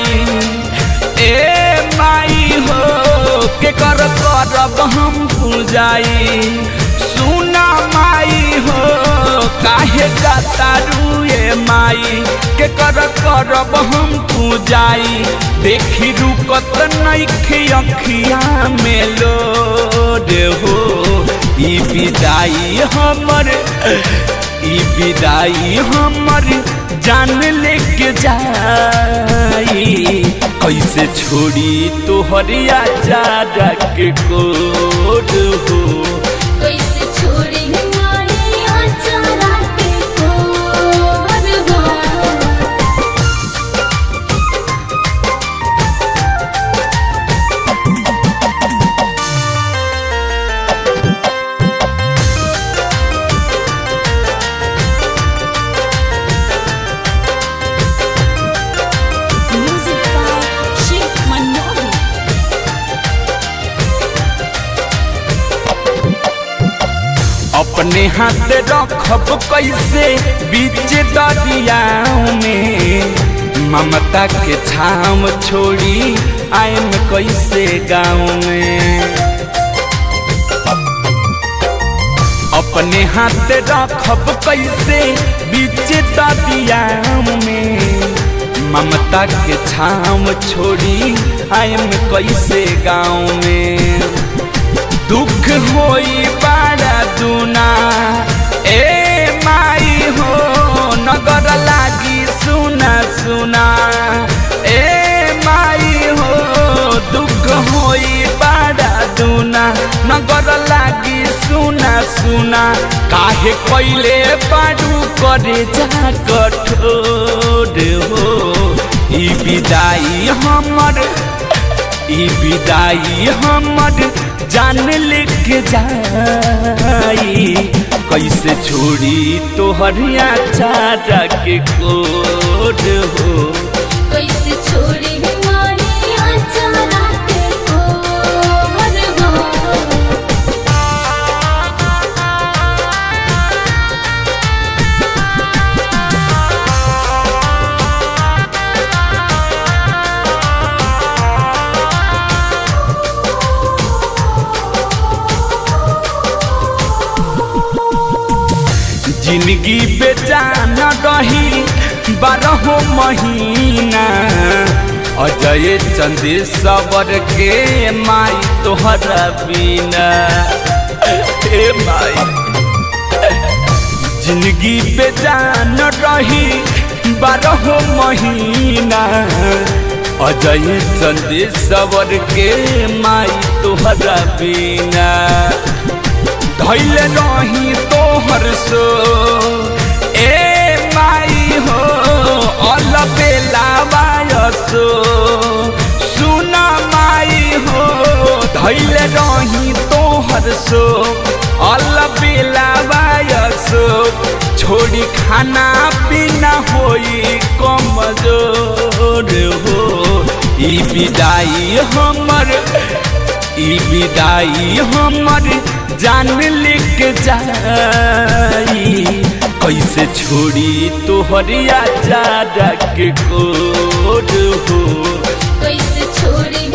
माई ए माई हो के करब हम पूजाई। सुना माई हो काहे जातारू ए माई के करब हम पूजाई। देखी रुकत नइखे अखिया में लोड हो ई विदाई हमर जान लेके जाई। कैसे छोड़ी तोहरिया जारा के कोड हो कैसे छोड़ी मारिया जारा के कोड हो। अपने हाथ रखब कैसे बीच दरियाओं में। ममता के छाम छोड़ी आयम कैसे गाँव में। अपने हाथ रखब कैसे बीच दरियाओं में। ममता के छाम छोड़ी आयम कैसे गाँव में। दुख होई बड़ा दूना ए माई हो नगर लागी सुना सुना ए माई हो। दुख होई बड़ा दूना नगर लागी सुना सुना। काहे कैले बाडू करे जा कठोर हो ई विदाई हमर जान लेके जाई। कैसे छोड़ी तोहरिया चारा के कोड हो कैसे छोड़ी मारिया जारा के कोड हो। जिंदगी बेजान रही 12 महीना। अजय चंदेश्वर के माई तोहरा बिना ए माई। जिंदगी बेजान रही 12 महीना। अजय चंदेश्वर के माई तोहरा बिना। धैल रही तोहर सो ए माई हो अलबेला बायसो। सुना माई हो धैल रही तोहर सो अलबेला बायसो। छोड़ी खाना पीना होई कमजोर हो ई विदाई हमर जान लेके जाई। कैसे छोड़ी तोहरिया जारा के कोड हो कैसे छोड़ी